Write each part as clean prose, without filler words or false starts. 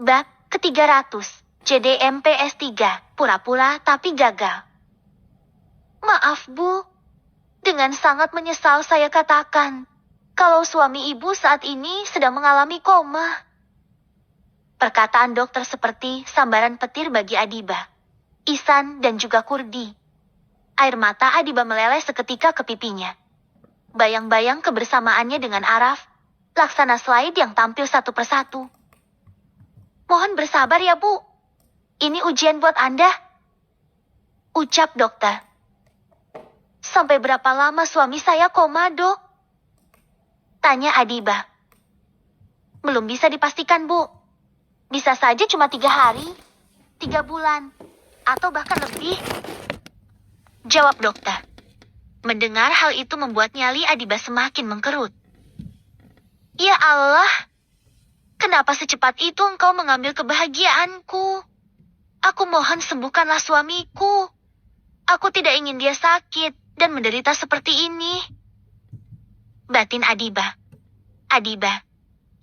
Bab ke-300, JDMPS3, pura-pura tapi gagal. Maaf, Bu. Dengan sangat menyesal saya katakan, kalau suami ibu saat ini sedang mengalami koma. Perkataan dokter seperti sambaran petir bagi Adiba, Ihsan, dan juga Kurdi. Air mata Adiba meleleh seketika ke pipinya. Bayang-bayang kebersamaannya dengan Araf, laksana slide yang tampil satu persatu. Mohon bersabar ya, Bu. Ini ujian buat Anda, ucap dokter. Sampai berapa lama suami saya koma, Dok? Tanya Adiba. Belum bisa dipastikan, Bu. Bisa saja cuma 3 hari, 3 bulan, atau bahkan lebih. Jawab dokter. Mendengar hal itu membuat nyali Adiba semakin mengkerut. Ya Allah, kenapa secepat itu engkau mengambil kebahagiaanku? Aku mohon sembuhkanlah suamiku. Aku tidak ingin dia sakit dan menderita seperti ini. Batin Adiba. Adiba,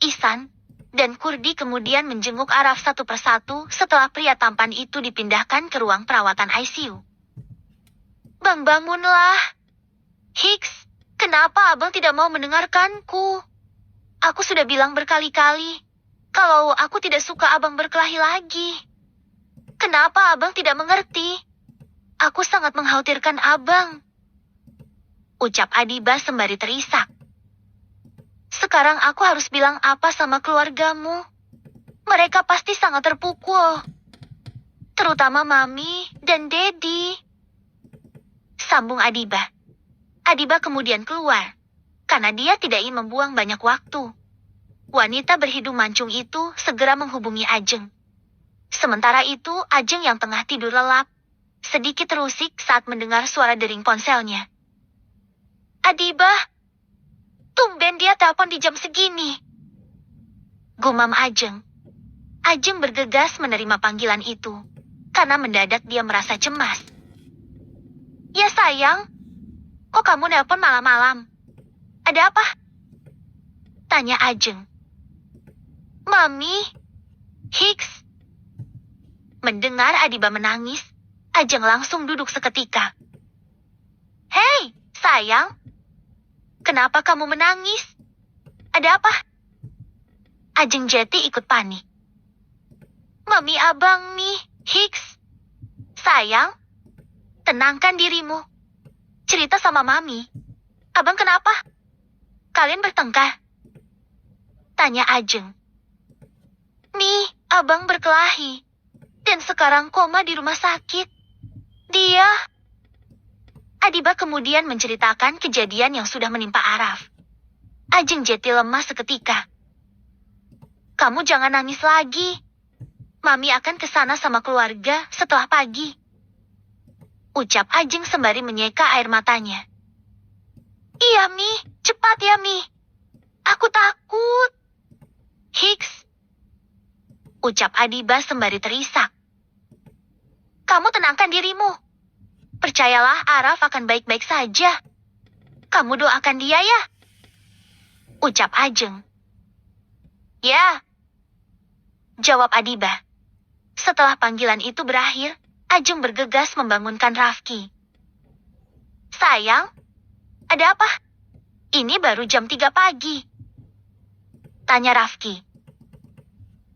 Ihsan, dan Kurdi kemudian menjenguk Araf satu persatu setelah pria tampan itu dipindahkan ke ruang perawatan ICU. Bang, bangunlah. Hicks, kenapa abang tidak mau mendengarkanku? Aku sudah bilang berkali-kali, kalau aku tidak suka abang berkelahi lagi. Kenapa abang tidak mengerti? Aku sangat mengkhawatirkan abang, ucap Adiba sembari terisak. Sekarang aku harus bilang apa sama keluargamu? Mereka pasti sangat terpukul. Terutama Mami dan Dedi, sambung Adiba. Adiba kemudian keluar, karena dia tidak ingin membuang banyak waktu. Wanita berhidung mancung itu segera menghubungi Ajeng. Sementara itu, Ajeng yang tengah tidur lelap, sedikit terusik saat mendengar suara dering ponselnya. Adiba, tumben dia telepon di jam segini, gumam Ajeng. Ajeng bergegas menerima panggilan itu, karena mendadak dia merasa cemas. Ya sayang, kok kamu nelpon malam-malam? Ada apa? Tanya Ajeng. Mami, Hicks. Mendengar Adiba menangis, Ajeng langsung duduk seketika. Hei, sayang. Kenapa kamu menangis? Ada apa? Ajeng Jeti ikut panik. Mami abang nih, Hicks. Sayang, tenangkan dirimu. Cerita sama Mami. Abang kenapa? Kalian bertengkar? Tanya Ajeng. Nih, abang berkelahi. Dan sekarang koma di rumah sakit. Dia... Adiba kemudian menceritakan kejadian yang sudah menimpa Araf. Ajeng Jeti lemah seketika. Kamu jangan nangis lagi. Mami akan ke sana sama keluarga setelah pagi, ucap Ajeng sembari menyeka air matanya. Iya, Mi. Cepat ya, Mi. Aku takut. Hicks, ucap Adiba sembari terisak. Kamu tenangkan dirimu. Percayalah Araf akan baik-baik saja. Kamu doakan dia ya, ucap Ajeng. Ya, jawab Adiba. Setelah panggilan itu berakhir, Ajeng bergegas membangunkan Rafki. Sayang, ada apa? Ini baru jam 3 pagi. Tanya Rafki.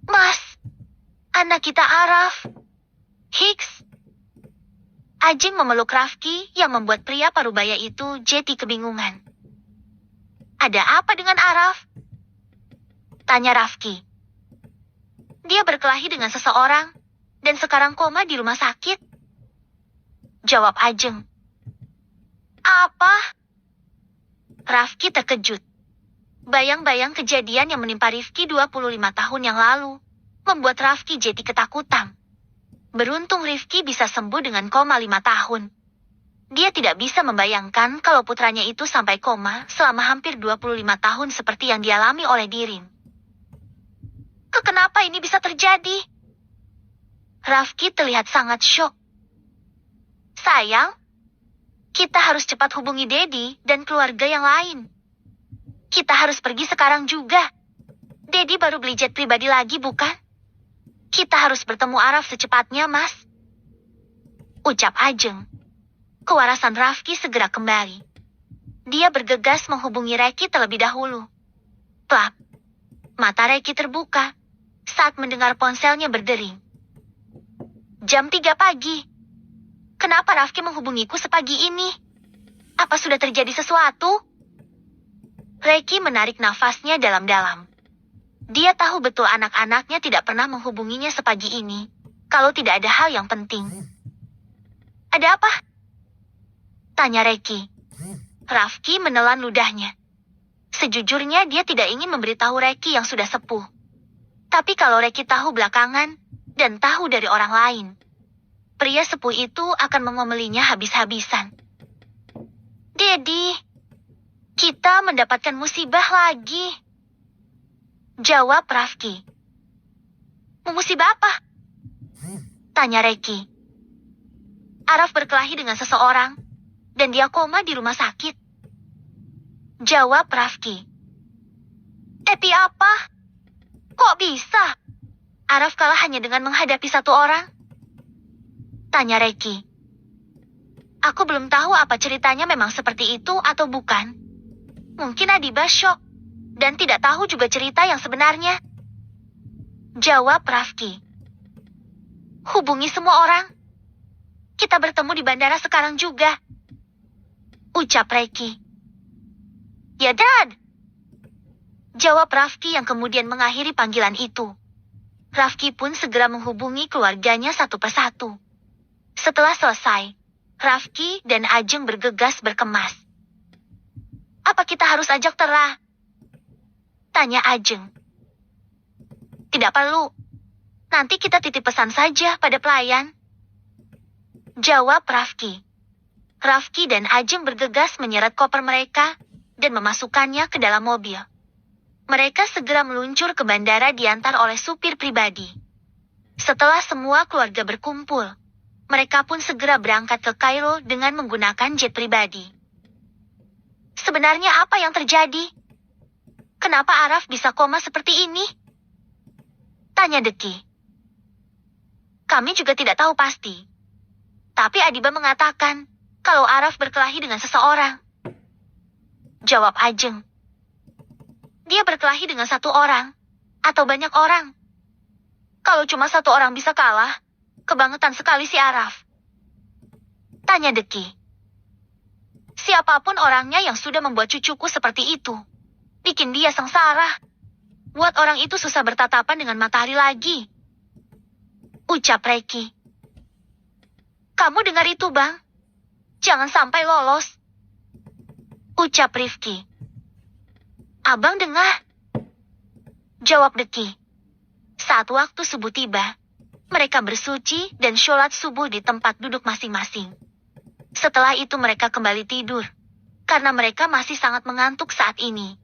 Mas, anak kita Araf. Hicks. Ajeng memeluk Rafki yang membuat pria parubaya itu jadi kebingungan. Ada apa dengan Araf? Tanya Rafki. Dia berkelahi dengan seseorang dan sekarang koma di rumah sakit, jawab Ajeng. Apa? Rafki terkejut. Bayang-bayang kejadian yang menimpa Rifki 25 tahun yang lalu membuat Rafki jadi ketakutan. Beruntung Rifki bisa sembuh dengan koma 5 tahun. Dia tidak bisa membayangkan kalau putranya itu sampai koma selama hampir 25 tahun seperti yang dialami oleh Dirim. Kenapa ini bisa terjadi? Rafki terlihat sangat syok. Sayang, kita harus cepat hubungi Dedi dan keluarga yang lain. Kita harus pergi sekarang juga. Dedi baru beli jet pribadi lagi, bukan? Kita harus bertemu Araf secepatnya, Mas. Ucap Ajeng. Kewarasan Rafki segera kembali. Dia bergegas menghubungi Reki terlebih dahulu. Plak. Mata Reki terbuka saat mendengar ponselnya berdering. Jam 3 pagi. Kenapa Rafki menghubungiku sepagi ini? Apa sudah terjadi sesuatu? Reki menarik nafasnya dalam-dalam. Dia tahu betul anak-anaknya tidak pernah menghubunginya sepagi ini, kalau tidak ada hal yang penting. Ada apa? Tanya Reki. Rafki menelan ludahnya. Sejujurnya dia tidak ingin memberitahu Reki yang sudah sepuh. Tapi kalau Reki tahu belakangan, dan tahu dari orang lain, pria sepuh itu akan mengomelinya habis-habisan. Dedi, kita mendapatkan musibah lagi. Jawab Rafki. Musibah apa? Tanya Reki. Araf berkelahi dengan seseorang, dan dia koma di rumah sakit. Jawab Rafki. Tapi apa? Kok bisa? Araf kalah hanya dengan menghadapi satu orang? Tanya Reki. Aku belum tahu apa ceritanya memang seperti itu atau bukan. Mungkin Adiba syok, dan tidak tahu juga cerita yang sebenarnya. Jawab Rafki. Hubungi semua orang. Kita bertemu di bandara sekarang juga. Ucap Reki. Ya, Dad. Jawab Rafki yang kemudian mengakhiri panggilan itu. Rafki pun segera menghubungi keluarganya satu persatu. Setelah selesai, Rafki dan Ajeng bergegas berkemas. Apa kita harus ajak Tera? Tanya Ajeng. Tidak perlu. Nanti kita titip pesan saja pada pelayan. Jawab Rafki. Rafki dan Ajeng bergegas menyeret koper mereka dan memasukkannya ke dalam mobil. Mereka segera meluncur ke bandara diantar oleh supir pribadi. Setelah semua keluarga berkumpul, mereka pun segera berangkat ke Kairo dengan menggunakan jet pribadi. Sebenarnya apa yang terjadi? Kenapa Araf bisa koma seperti ini? Tanya Deki. Kami juga tidak tahu pasti. Tapi Adiba mengatakan kalau Araf berkelahi dengan seseorang. Jawab Ajeng. Dia berkelahi dengan satu orang, atau banyak orang. Kalau cuma satu orang bisa kalah, kebangetan sekali si Araf. Tanya Deki. Siapapun orangnya yang sudah membuat cucuku seperti itu, bikin dia sengsara. Buat orang itu susah bertatapan dengan matahari lagi. Ucap Reki. Kamu dengar itu, Bang? Jangan sampai lolos. Ucap Rifki. Abang dengar? Jawab Deki. Saat waktu subuh tiba, mereka bersuci dan sholat subuh di tempat duduk masing-masing. Setelah itu mereka kembali tidur, karena mereka masih sangat mengantuk saat ini.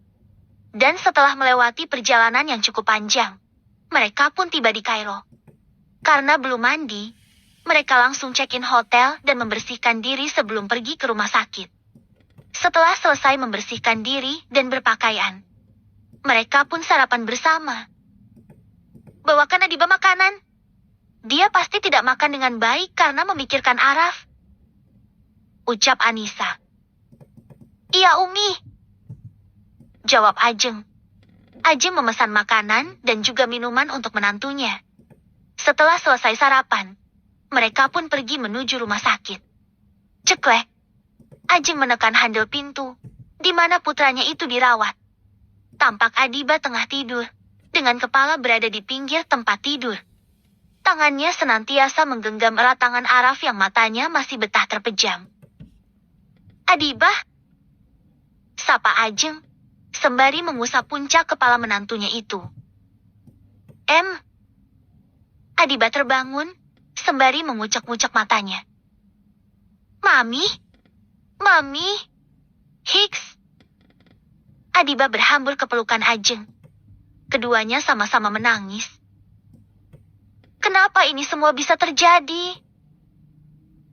Dan setelah melewati perjalanan yang cukup panjang, mereka pun tiba di Kairo. Karena belum mandi, mereka langsung check-in hotel dan membersihkan diri sebelum pergi ke rumah sakit. Setelah selesai membersihkan diri dan berpakaian, mereka pun sarapan bersama. Bawakan Adiba makanan. Dia pasti tidak makan dengan baik karena memikirkan Araf. Ucap Anissa. Iya, Umi. Jawab Ajeng. Ajeng memesan makanan dan juga minuman untuk menantunya. Setelah selesai sarapan, mereka pun pergi menuju rumah sakit. Ceklek. Ajeng menekan handle pintu, di mana putranya itu dirawat. Tampak Adiba tengah tidur, dengan kepala berada di pinggir tempat tidur. Tangannya senantiasa menggenggam erat tangan Araf yang matanya masih betah terpejam. Adiba? Sapa Ajeng, sembari mengusap puncak kepala menantunya itu. Adiba terbangun, sembari mengucek-ngucek matanya. Mami? Mami? Hicks? Adiba berhambur ke pelukan Ajeng. Keduanya sama-sama menangis. Kenapa ini semua bisa terjadi?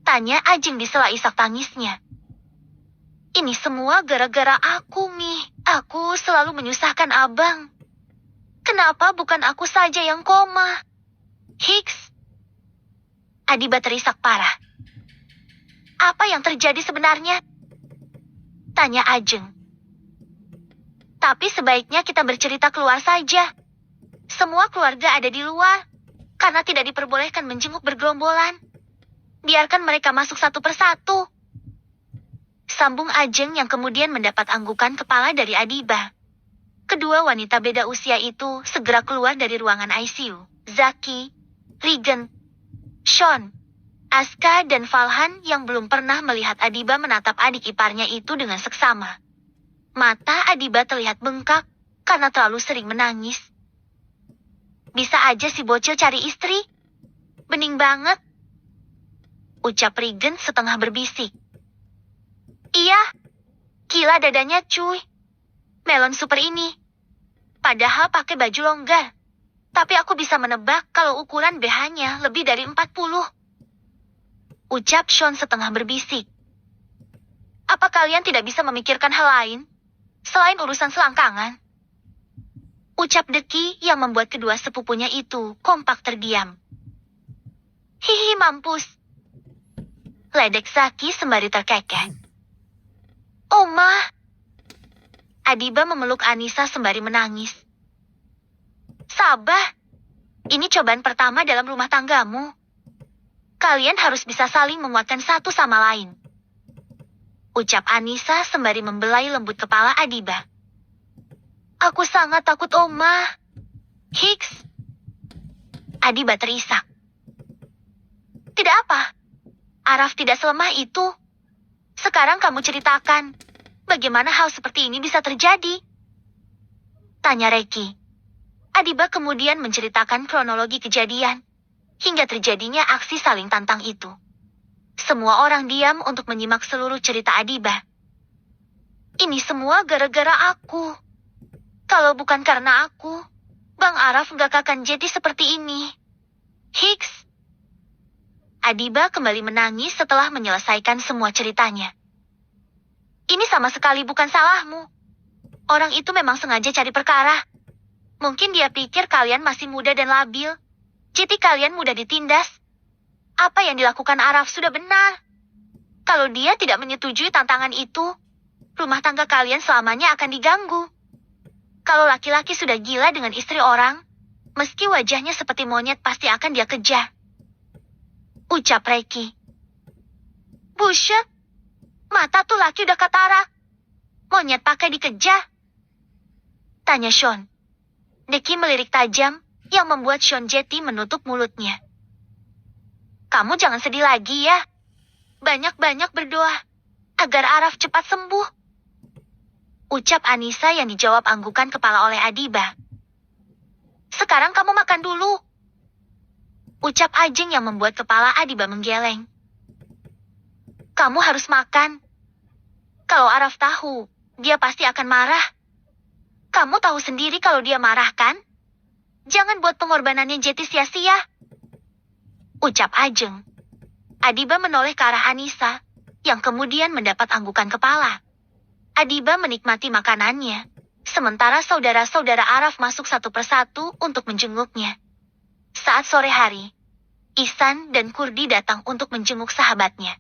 Tanya Ajeng di sela isak tangisnya. Ini semua gara-gara aku, Mi. Aku selalu menyusahkan abang. Kenapa bukan aku saja yang koma? Hicks. Adiba terisak parah. Apa yang terjadi sebenarnya? Tanya Ajeng. Tapi sebaiknya kita bercerita keluar saja. Semua keluarga ada di luar, karena tidak diperbolehkan menjenguk bergerombolan. Biarkan mereka masuk satu persatu. Sambung Ajeng yang kemudian mendapat anggukan kepala dari Adiba. Kedua wanita beda usia itu segera keluar dari ruangan ICU. Zaki, Regan, Sean, Aska dan Falhan yang belum pernah melihat Adiba menatap adik iparnya itu dengan seksama. Mata Adiba terlihat bengkak karena terlalu sering menangis. Bisa aja si bocil cari istri. Bening banget. Ucap Regan setengah berbisik. Iya, gila dadanya cuy. Melon super ini. Padahal pakai baju longgar. Tapi aku bisa menebak kalau ukuran BH-nya lebih dari 40. Ucap Sean setengah berbisik. Apa kalian tidak bisa memikirkan hal lain? Selain urusan selangkangan. Ucap Deki yang membuat kedua sepupunya itu kompak terdiam. Hihi mampus. Ledek Zaki sembari terkekeh. Oma. Adiba memeluk Anissa sembari menangis. Sabah. Ini cobaan pertama dalam rumah tanggamu. Kalian harus bisa saling menguatkan satu sama lain. Ucap Anissa sembari membelai lembut kepala Adiba. Aku sangat takut, Oma. Hicks. Adiba terisak. Tidak apa. Araf tidak selemah itu. Sekarang kamu ceritakan. Bagaimana hal seperti ini bisa terjadi? Tanya Reki. Adiba kemudian menceritakan kronologi kejadian. Hingga terjadinya aksi saling tantang itu. Semua orang diam untuk menyimak seluruh cerita Adiba. Ini semua gara-gara aku. Kalau bukan karena aku, Bang Araf gak akan jadi seperti ini. Hicks. Adiba kembali menangis setelah menyelesaikan semua ceritanya. Ini sama sekali bukan salahmu. Orang itu memang sengaja cari perkara. Mungkin dia pikir kalian masih muda dan labil. Jadi kalian mudah ditindas. Apa yang dilakukan Araf sudah benar. Kalau dia tidak menyetujui tantangan itu, rumah tangga kalian selamanya akan diganggu. Kalau laki-laki sudah gila dengan istri orang, meski wajahnya seperti monyet pasti akan dia kejar. Ucap Reki. Buset, mata tuh laki udah katarak. Monyet pakai dikejar. Tanya Sean. Deki melirik tajam yang membuat Sean Jetty menutup mulutnya. Kamu jangan sedih lagi ya. Banyak-banyak berdoa agar Araf cepat sembuh. Ucap Anissa yang dijawab anggukan kepala oleh Adiba. Sekarang kamu makan dulu. Ucap Ajeng yang membuat kepala Adiba menggeleng. Kamu harus makan. Kalau Araf tahu, dia pasti akan marah. Kamu tahu sendiri kalau dia marah kan? Jangan buat pengorbanannya Jetty sia-sia. Ucap Ajeng. Adiba menoleh ke arah Anissa, yang kemudian mendapat anggukan kepala. Adiba menikmati makanannya, sementara saudara-saudara Araf masuk satu persatu untuk menjenguknya. Saat sore hari, Ihsan dan Kurdi datang untuk menjenguk sahabatnya.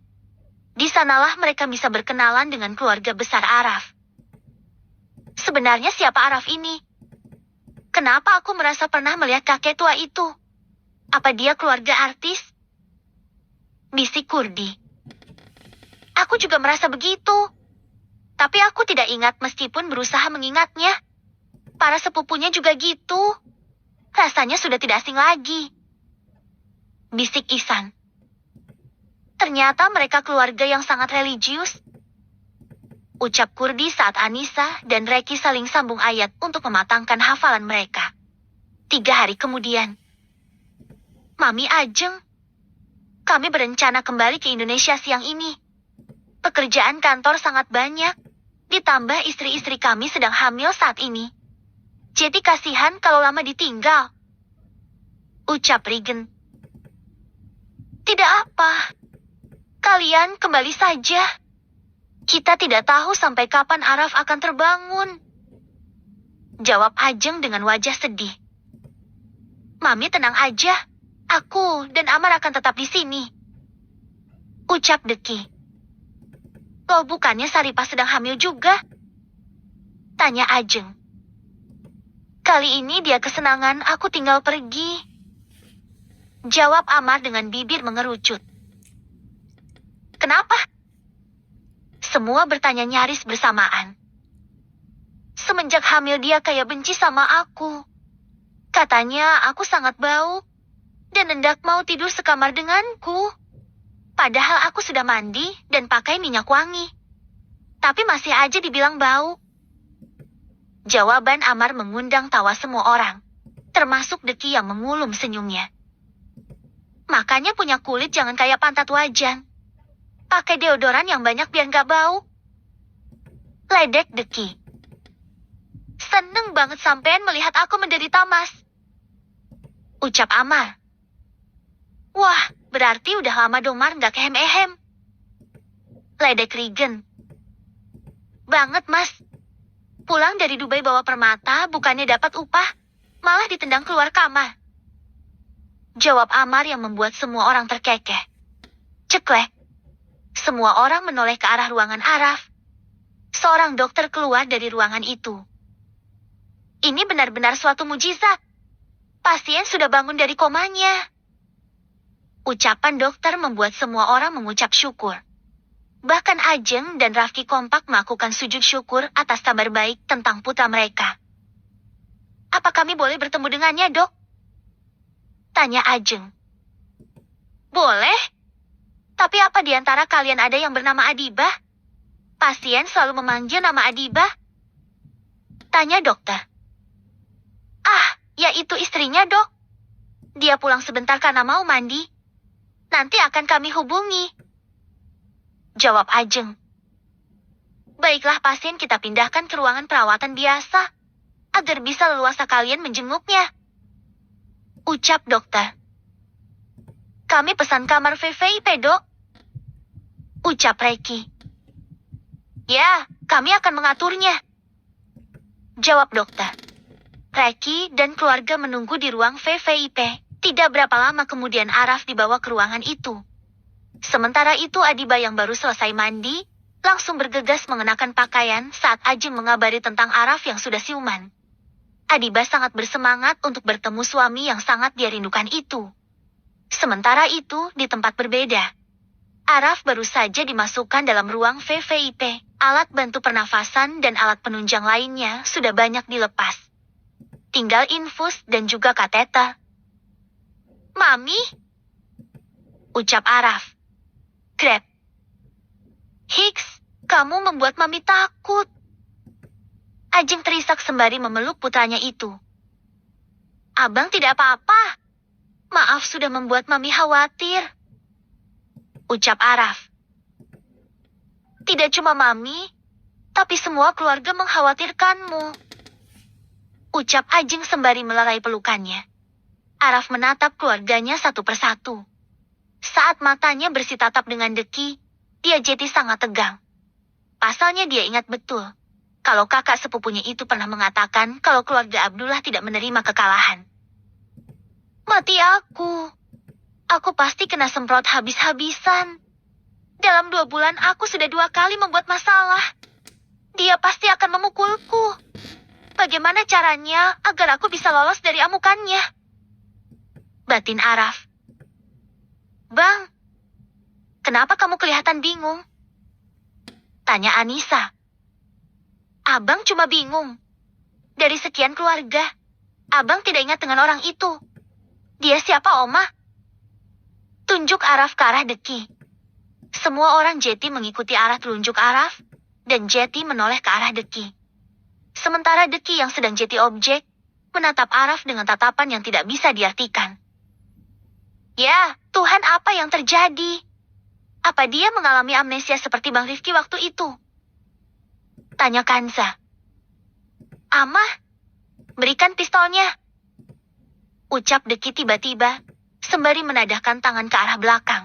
Di sanalah mereka bisa berkenalan dengan keluarga besar Araf. Sebenarnya siapa Araf ini? Kenapa aku merasa pernah melihat kakek tua itu? Apa dia keluarga artis? Bisik Kurdi. Aku juga merasa begitu. Tapi aku tidak ingat meskipun berusaha mengingatnya. Para sepupunya juga gitu. Rasanya sudah tidak asing lagi. Bisik Ihsan. Ternyata mereka keluarga yang sangat religius. Ucap Kurdi saat Anissa dan Reki saling sambung ayat untuk mematangkan hafalan mereka. 3 hari kemudian. Mami Ajeng. Kami berencana kembali ke Indonesia siang ini. Pekerjaan kantor sangat banyak. Ditambah istri-istri kami sedang hamil saat ini. Jadi kasihan kalau lama ditinggal. Ucap Regan. Tidak apa. Kalian kembali saja. Kita tidak tahu sampai kapan Araf akan terbangun. Jawab Ajeng dengan wajah sedih. Mami tenang aja. Aku dan Amar akan tetap di sini. Ucap Deki. Loh, bukannya Saripah sedang hamil juga? Tanya Ajeng. Kali ini dia kesenangan, aku tinggal pergi. Jawab Amar dengan bibir mengerucut. Kenapa? Semua bertanya nyaris bersamaan. Semenjak hamil dia kayak benci sama aku. Katanya aku sangat bau dan hendak mau tidur sekamar denganku. Padahal aku sudah mandi dan pakai minyak wangi. Tapi masih aja dibilang bau. Jawaban Amar mengundang tawa semua orang, termasuk Deki yang mengulum senyumnya. Makanya punya kulit jangan kayak pantat wajan. Pakai deodoran yang banyak biar gak bau. Ledek Deki. Seneng banget sampean melihat aku menderita, Mas. Ucap Amar. Wah, berarti udah lama dong Mar gak kehem-ehem. Ledek Regen. Banget, Mas. Pulang dari Dubai bawa permata, bukannya dapat upah, malah ditendang keluar kamar. Jawab Amar yang membuat semua orang terkekeh. Ceklek. Semua orang menoleh ke arah ruangan Araf. Seorang dokter keluar dari ruangan itu. Ini benar-benar suatu mujizat. Pasien sudah bangun dari komanya. Ucapan dokter membuat semua orang mengucap syukur. Bahkan Ajeng dan Rafki kompak melakukan sujud syukur atas kabar baik tentang putra mereka. Apa kami boleh bertemu dengannya, Dok? Tanya Ajeng. Boleh. Tapi apa di antara kalian ada yang bernama Adibah? Pasien selalu memanggil nama Adibah. Tanya dokter. Ah, ya itu istrinya, Dok. Dia pulang sebentar karena mau mandi. Nanti akan kami hubungi. Jawab Ajeng. Baiklah, pasien kita pindahkan ke ruangan perawatan biasa, agar bisa leluasa kalian menjenguknya. Ucap dokter. Kami pesan kamar VVIP, Dok. Ucap Reki. Ya, kami akan mengaturnya. Jawab dokter. Reki dan keluarga menunggu di ruang VVIP. Tidak berapa lama kemudian Araf dibawa ke ruangan itu. Sementara itu Adibah yang baru selesai mandi, langsung bergegas mengenakan pakaian saat Ajeng mengabari tentang Araf yang sudah siuman. Adibah sangat bersemangat untuk bertemu suami yang sangat dia rindukan itu. Sementara itu, di tempat berbeda, Araf baru saja dimasukkan dalam ruang VVIP. Alat bantu pernafasan dan alat penunjang lainnya sudah banyak dilepas. Tinggal infus dan juga kateter. Mami? Ucap Araf. Grab. Hicks, kamu membuat Mami takut. Ajeng terisak sembari memeluk putranya itu. Abang tidak apa-apa. Maaf sudah membuat Mami khawatir. Ucap Araf. Tidak cuma Mami, tapi semua keluarga mengkhawatirkanmu. Ucap Ajeng sembari melerai pelukannya. Araf menatap keluarganya satu persatu. Saat matanya bersitatap dengan Deki, dia jadi sangat tegang. Pasalnya dia ingat betul, kalau kakak sepupunya itu pernah mengatakan kalau keluarga Abdullah tidak menerima kekalahan. Mati aku. Aku pasti kena semprot habis-habisan. Dalam 2 bulan aku sudah 2 kali membuat masalah. Dia pasti akan memukulku. Bagaimana caranya agar aku bisa lolos dari amukannya? Batin Araf. Bang, kenapa kamu kelihatan bingung? Tanya Anissa. Abang cuma bingung. Dari sekian keluarga, abang tidak ingat dengan orang itu. Dia siapa, Oma? Tunjuk Araf ke arah Deki. Semua orang Jeti mengikuti arah telunjuk Araf, dan Jeti menoleh ke arah Deki. Sementara Deki yang sedang Jeti objek, menatap Araf dengan tatapan yang tidak bisa diartikan. Ya, Tuhan apa yang terjadi? Apa dia mengalami amnesia seperti Bang Rifki waktu itu? Tanya Kanza. Amah, berikan pistolnya. Ucap Deki tiba-tiba, sembari menadahkan tangan ke arah belakang.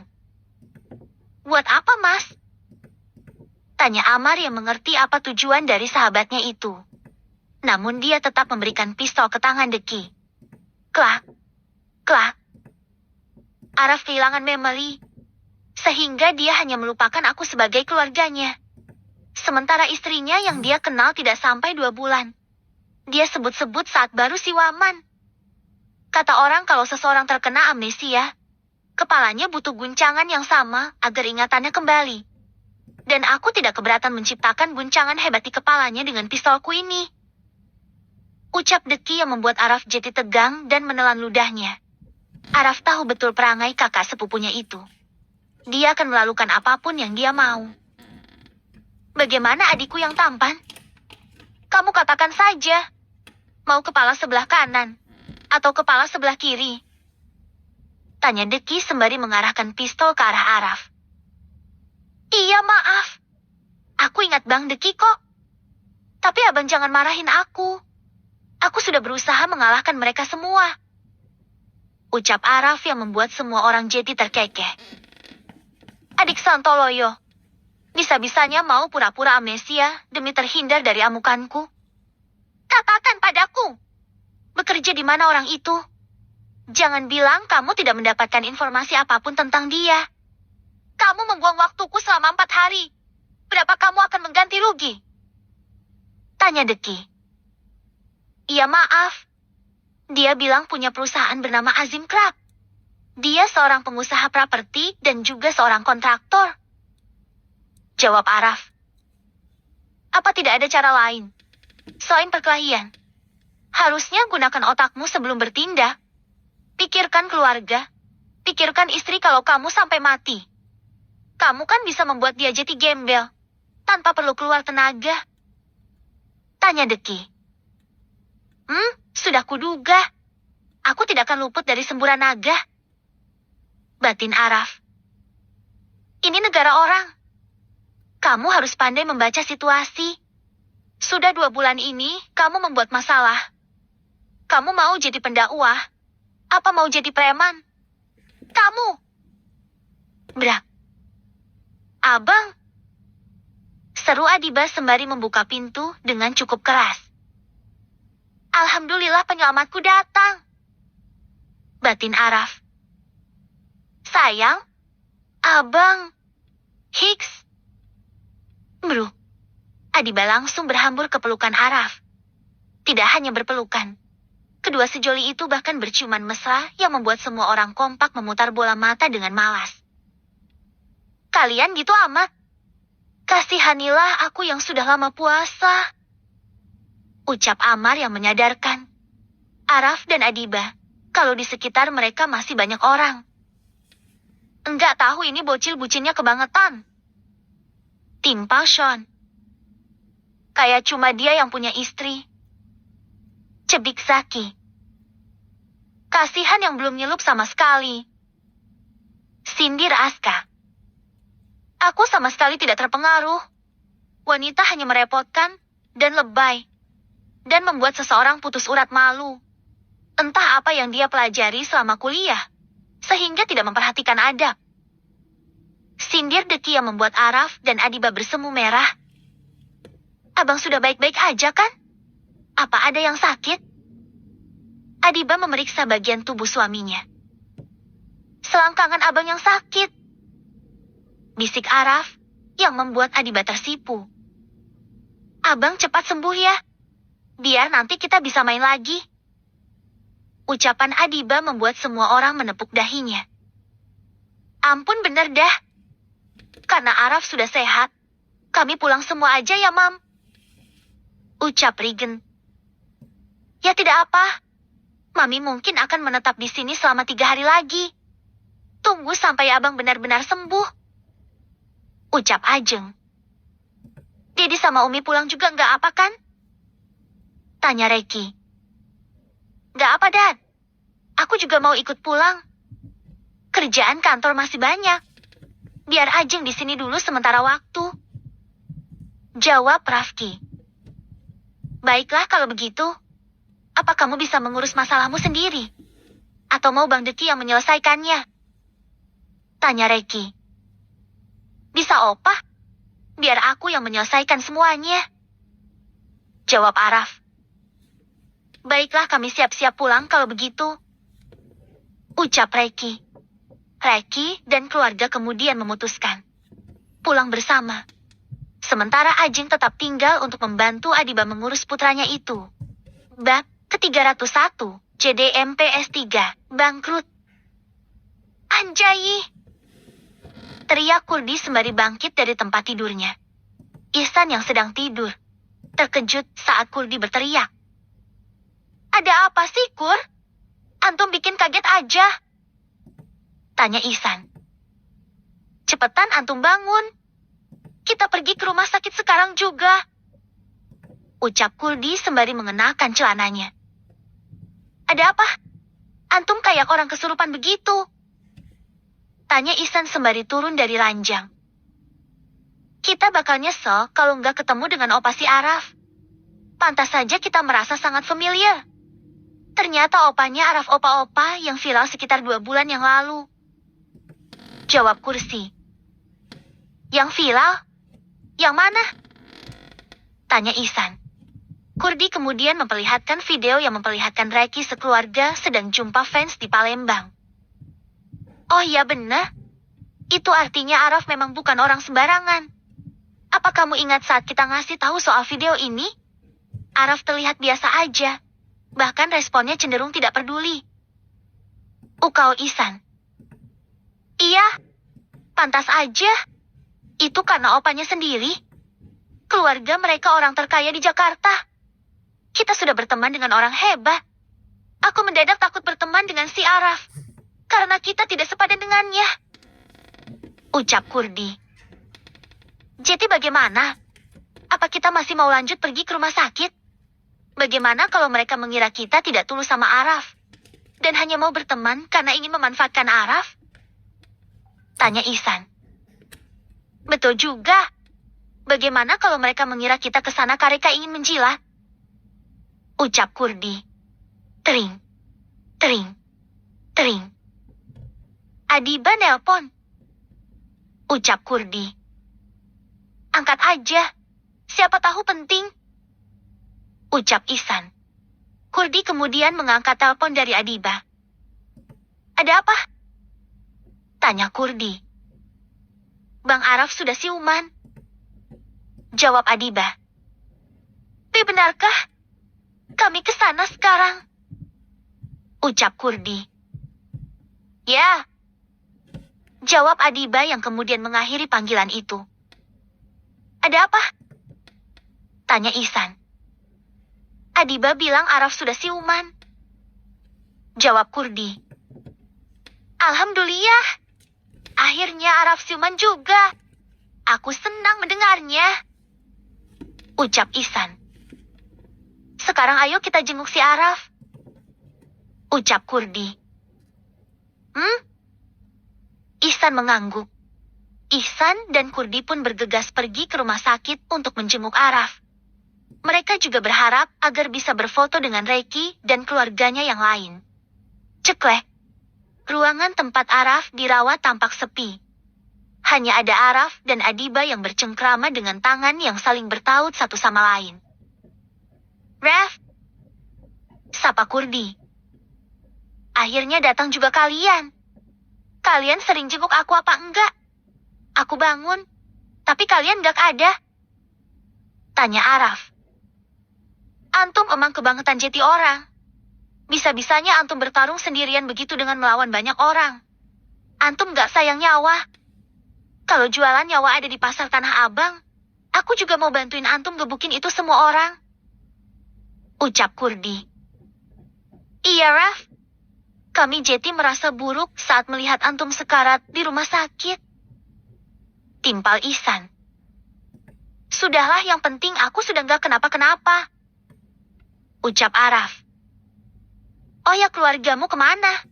Buat apa, Mas? Tanya Amar yang mengerti apa tujuan dari sahabatnya itu. Namun dia tetap memberikan pistol ke tangan Deki. Klak, klak. Araf kehilangan memori, sehingga dia hanya melupakan aku sebagai keluarganya. Sementara istrinya yang dia kenal tidak sampai 2 bulan. Dia sebut-sebut saat baru Siwaman. Kata orang kalau seseorang terkena amnesia, kepalanya butuh guncangan yang sama agar ingatannya kembali. Dan aku tidak keberatan menciptakan guncangan hebat di kepalanya dengan pistolku ini. Ucap Deki yang membuat Araf jadi tegang dan menelan ludahnya. Araf tahu betul perangai kakak sepupunya itu. Dia akan melakukan apapun yang dia mau. Bagaimana adikku yang tampan? Kamu katakan saja. Mau kepala sebelah kanan atau kepala sebelah kiri? Tanya Deki sembari mengarahkan pistol ke arah Araf. Iya, maaf. Aku ingat Bang Deki kok. Tapi abang jangan marahin aku. Aku sudah berusaha mengalahkan mereka semua. Ucap Araf yang membuat semua orang jadi terkekeh. Adik Santoloyo, bisa-bisanya mau pura-pura amnesia demi terhindar dari amukanku? Katakan padaku, bekerja di mana orang itu? Jangan bilang kamu tidak mendapatkan informasi apapun tentang dia. Kamu membuang waktuku selama 4 hari. Berapa kamu akan mengganti rugi? Tanya Deki. Iya, maaf. Dia bilang punya perusahaan bernama Azim Krab. Dia seorang pengusaha properti dan juga seorang kontraktor. Jawab Araf. Apa tidak ada cara lain? Selain perkelahian. Harusnya gunakan otakmu sebelum bertindak. Pikirkan keluarga. Pikirkan istri kalau kamu sampai mati. Kamu kan bisa membuat dia jadi gembel. Tanpa perlu keluar tenaga. Tanya Deki. Sudah kuduga. Aku tidak akan luput dari semburan naga. Batin Araf. Ini negara orang. Kamu harus pandai membaca situasi. Sudah 2 bulan ini, kamu membuat masalah. Kamu mau jadi pendakwah? Apa mau jadi preman? Kamu. Brak. Abang. Seru Adiba sembari membuka pintu dengan cukup keras. Alhamdulillah penyelamatku datang. Batin Araf. Sayang. Abang. Hicks. Bro. Adiba langsung berhambur ke pelukan Araf. Tidak hanya berpelukan. Kedua sejoli itu bahkan berciuman mesra yang membuat semua orang kompak memutar bola mata dengan malas. Kalian gitu amat. Kasihanilah aku yang sudah lama puasa. Ucap Amar yang menyadarkan Araf dan Adiba kalau di sekitar mereka masih banyak orang. Enggak tahu ini bocil bucinnya kebangetan. Timpal Sean. Kayak cuma dia yang punya istri. Cebik Zaki. Kasihan yang belum nyelup sama sekali. Sindir Aska. Aku sama sekali tidak terpengaruh. Wanita hanya merepotkan dan lebay. Dan membuat seseorang putus urat malu. Entah apa yang dia pelajari selama kuliah. Sehingga tidak memperhatikan adab. Sindir Deki yang membuat Araf dan Adiba bersemu merah. Abang sudah baik-baik aja kan? Apa ada yang sakit? Adiba memeriksa bagian tubuh suaminya. Selangkangan abang yang sakit. Bisik Araf yang membuat Adiba tersipu. Abang cepat sembuh ya. Biar nanti kita bisa main lagi. Ucapan Adiba membuat semua orang menepuk dahinya. Ampun bener dah. Karena Araf sudah sehat, kami pulang semua aja ya, Mam. Ucap Regen. Ya tidak apa. Mami mungkin akan menetap di sini selama 3 hari lagi. Tunggu sampai abang benar-benar sembuh. Ucap Ajeng. Dedi sama Umi pulang juga nggak apa kan? Tanya Reki. Nggak apa, Dad. Aku juga mau ikut pulang. Kerjaan kantor masih banyak. Biar Ajeng di sini dulu sementara waktu. Jawab Rafki. Baiklah kalau begitu. Apa kamu bisa mengurus masalahmu sendiri? Atau mau Bang Deki yang menyelesaikannya? Tanya Reki. Bisa Opa? Biar aku yang menyelesaikan semuanya. Jawab Araf. Baiklah kami siap-siap pulang kalau begitu. Ucap Reki. Reki dan keluarga kemudian memutuskan pulang bersama. Sementara Ajeng tetap tinggal untuk membantu Adiba mengurus putranya itu. Bab ke-301, JDMPS3, bangkrut. Anjay! Teriak Kurdi sembari bangkit dari tempat tidurnya. Ihsan yang sedang tidur terkejut saat Kurdi berteriak. Ada apa sih, Kur? Antum bikin kaget aja. Tanya Ihsan. Cepetan antum bangun. Kita pergi ke rumah sakit sekarang juga. Ucap Kurdi sembari mengenakan celananya. Ada apa? Antum kayak orang kesurupan begitu. Tanya Ihsan sembari turun dari ranjang. Kita bakal nyesel kalau nggak ketemu dengan opa si Araf. Pantas saja kita merasa sangat familiar. Ternyata opanya Araf opa-opa yang viral sekitar 2 bulan yang lalu. Jawab Kursi. Yang viral? Yang mana? Tanya Ihsan. Kurdi kemudian memperlihatkan video yang memperlihatkan Reki sekeluarga sedang jumpa fans di Palembang. Oh iya benar. Itu artinya Araf memang bukan orang sembarangan. Apa kamu ingat saat kita ngasih tahu soal video ini? Araf terlihat biasa aja. Bahkan responnya cenderung tidak peduli. Ukau Ihsan. Iya, pantas aja. Itu karena opanya sendiri. Keluarga mereka orang terkaya di Jakarta. Kita sudah berteman dengan orang hebat. Aku mendadak takut berteman dengan si Araf. Karena kita tidak sepadan dengannya. Ucap Kurdi. Jadi bagaimana? Apa kita masih mau lanjut pergi ke rumah sakit? Bagaimana kalau mereka mengira kita tidak tulus sama Araf? Dan hanya mau berteman karena ingin memanfaatkan Araf? Tanya Ihsan. Betul juga. Bagaimana kalau mereka mengira kita ke sana karena ingin menjilat? Ucap Kurdi. Tering. Tering. Tering. Adiba nelpon. Ucap Kurdi. Angkat aja. Siapa tahu penting. Ucap Ihsan. Kurdi kemudian mengangkat telepon dari Adiba. Ada apa? Tanya Kurdi. Bang Araf sudah siuman. Jawab Adiba. Benarkah? Kami ke sana sekarang. Ucap Kurdi. Ya. Jawab Adiba yang kemudian mengakhiri panggilan itu. Ada apa? Tanya Ihsan. Adiba bilang Araf sudah siuman. Jawab Kurdi. Alhamdulillah. Akhirnya Araf siuman juga. Aku senang mendengarnya. Ucap Ihsan. Sekarang ayo kita jenguk si Araf. Ucap Kurdi. Ihsan mengangguk. Ihsan dan Kurdi pun bergegas pergi ke rumah sakit untuk menjenguk Araf. Mereka juga berharap agar bisa berfoto dengan Reki dan keluarganya yang lain. Ceklek. Ruangan tempat Araf dirawat tampak sepi. Hanya ada Araf dan Adiba yang bercengkrama dengan tangan yang saling bertaut satu sama lain. Raf. Sapa Kurdi. Akhirnya datang juga kalian. Kalian sering jenguk aku apa enggak? Aku bangun, tapi kalian enggak ada. Tanya Araf. Antum emang kebangetan jeti orang. Bisa-bisanya antum bertarung sendirian begitu dengan melawan banyak orang. Antum enggak sayang nyawa. Kalau jualan nyawa ada di pasar Tanah Abang, aku juga mau bantuin antum gebukin itu semua orang. Ucap Kurdi. Iya, Raf. Kami Jeti merasa buruk saat melihat antum sekarat di rumah sakit. Timpal Ihsan. Sudahlah, yang penting aku sudah nggak kenapa-kenapa. Ucap Araf. Oh ya, keluargamu kemana?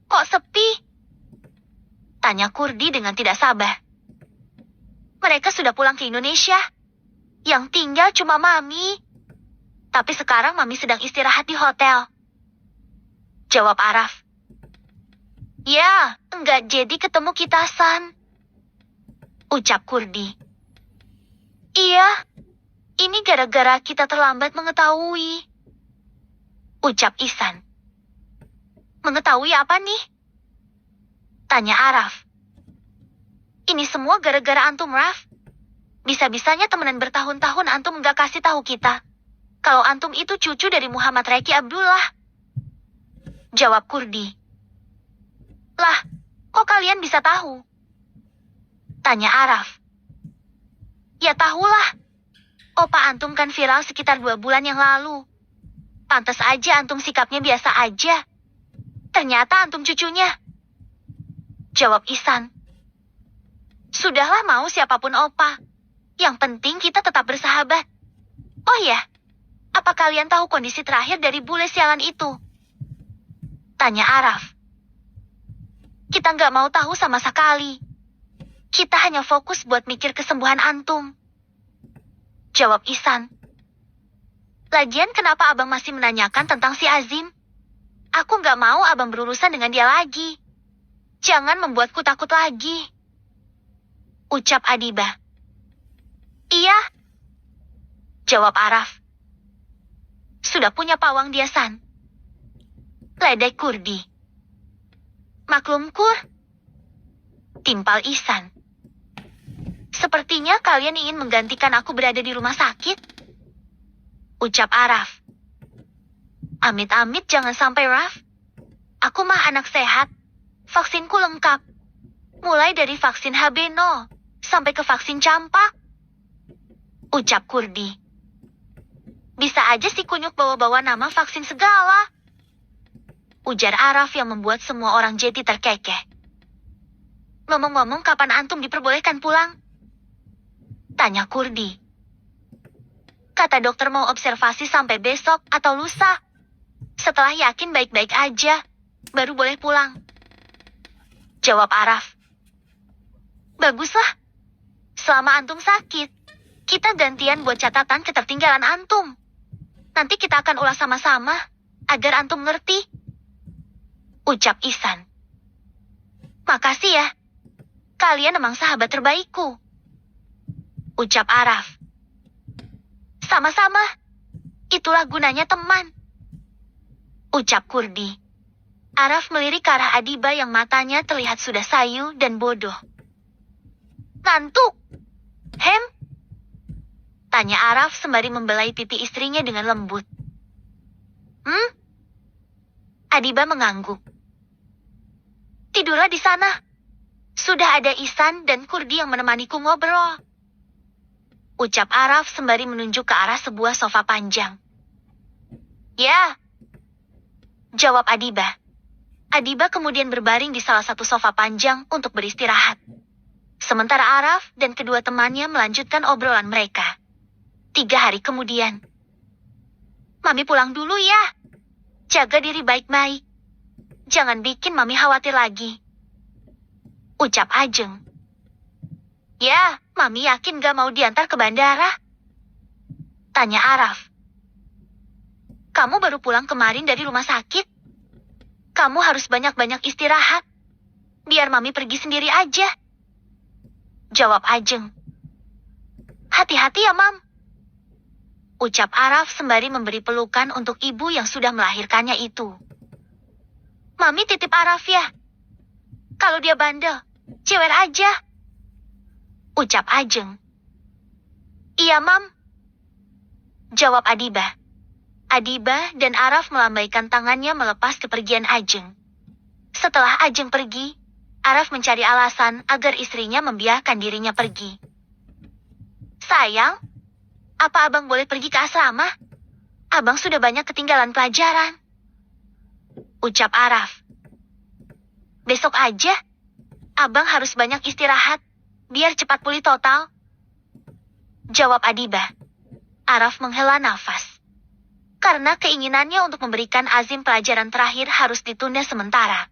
Kok sepi? Tanya Kurdi dengan tidak sabar. Mereka sudah pulang ke Indonesia. Yang tinggal cuma Mami. Tapi sekarang Mami sedang istirahat di hotel. Jawab Araf. Ya, enggak jadi ketemu kita, San. Ucap Kurdi. Iya, ini gara-gara kita terlambat mengetahui. Ucap Ihsan. Mengetahui apa nih? Tanya Araf. Ini semua gara-gara antum, Raf. Bisa-bisanya temenan bertahun-tahun antum nggak kasih tahu kita. Kalau antum itu cucu dari Muhammad Reki Abdullah. Jawab Kurdi. Lah, kok kalian bisa tahu? Tanya Araf. Ya tahulah. Opa antum kan viral sekitar 2 bulan yang lalu. Pantas aja antum sikapnya biasa aja. Ternyata antum cucunya. Jawab Ihsan. Sudahlah mau siapapun opa. Yang penting kita tetap bersahabat. Oh ya, apa kalian tahu kondisi terakhir dari bule sialan itu? Tanya Araf. Kita nggak mau tahu sama sekali. Kita hanya fokus buat mikir kesembuhan antum. Jawab Ihsan. Lagian kenapa abang masih menanyakan tentang si Azim? Aku nggak mau abang berurusan dengan dia lagi. Jangan membuatku takut lagi. Ucap Adibah. Iya. Jawab Araf. Sudah punya pawang dia, San. Ledek Kurdi. Maklum Kur. Timpal Ihsan. Sepertinya kalian ingin menggantikan aku berada di rumah sakit. Ucap Araf. Amit-amit jangan sampai, Raf. Aku mah anak sehat. Vaksinku lengkap. Mulai dari vaksin HB0 sampai ke vaksin campak. Ucap Kurdi. Bisa aja si kunyuk bawa-bawa nama vaksin segala. Ujar Araf yang membuat semua orang jadi terkekeh. Ngomong-ngomong, kapan antum diperbolehkan pulang? Tanya Kurdi. Kata dokter mau observasi sampai besok atau lusa. Setelah yakin baik-baik aja, baru boleh pulang. Jawab Araf. Baguslah. Selama antum sakit, kita gantian buat catatan ketertinggalan antum. Nanti kita akan ulas sama-sama, agar antum ngerti. Ucap Ihsan. Makasih ya. Kalian emang sahabat terbaikku. Ucap Araf. Sama-sama. Itulah gunanya teman. Ucap Kurdi. Araf melirik ke arah Adibah yang matanya terlihat sudah sayu dan bodoh. Ngantuk. Hem? Tanya Araf sembari membelai pipi istrinya dengan lembut. Adibah mengangguk. Tidurlah di sana. Sudah ada Ihsan dan Kurdi yang menemaniku ngobrol. Ucap Araf sembari menunjuk ke arah sebuah sofa panjang. Ya. Jawab Adibah. Adibah kemudian berbaring di salah satu sofa panjang untuk beristirahat. Sementara Araf dan kedua temannya melanjutkan obrolan mereka. 3 hari kemudian. Mami pulang dulu ya. Jaga diri baik-baik. Jangan bikin Mami khawatir lagi. Ucap Ajeng. Ya, Mami yakin gak mau diantar ke bandara? Tanya Araf. Kamu baru pulang kemarin dari rumah sakit? Kamu harus banyak-banyak istirahat. Biar Mami pergi sendiri aja. Jawab Ajeng. Hati-hati ya, Mam. Ucap Araf sembari memberi pelukan untuk ibu yang sudah melahirkannya itu. Mami titip Araf ya. Kalau dia bandel, cewer aja. Ucap Ajeng. Iya, Mam. Jawab Adibah. Adibah dan Araf melambaikan tangannya melepas kepergian Ajeng. Setelah Ajeng pergi, Araf mencari alasan agar istrinya membiarkan dirinya pergi. Sayang, apa abang boleh pergi ke asrama? Abang sudah banyak ketinggalan pelajaran. Ucap Araf. Besok aja. Abang harus banyak istirahat, biar cepat pulih total. Jawab Adibah. Araf menghela nafas. Karena keinginannya untuk memberikan Azim pelajaran terakhir harus ditunda sementara.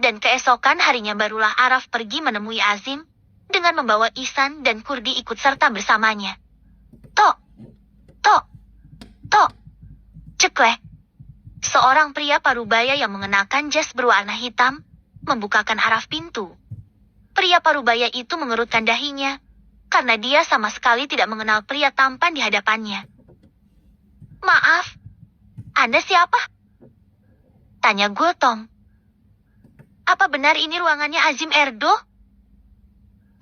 Dan keesokan harinya barulah Araf pergi menemui Azim, dengan membawa Ihsan dan Kurdi ikut serta bersamanya. Tok, tok, tok, ceklek. Seorang pria parubaya yang mengenakan jas berwarna hitam, membukakan Araf pintu. Pria parubaya itu mengerutkan dahinya, karena dia sama sekali tidak mengenal pria tampan di hadapannya. Maaf, Anda siapa? Tanya Gultom. Apa benar ini ruangannya Azim Erdo?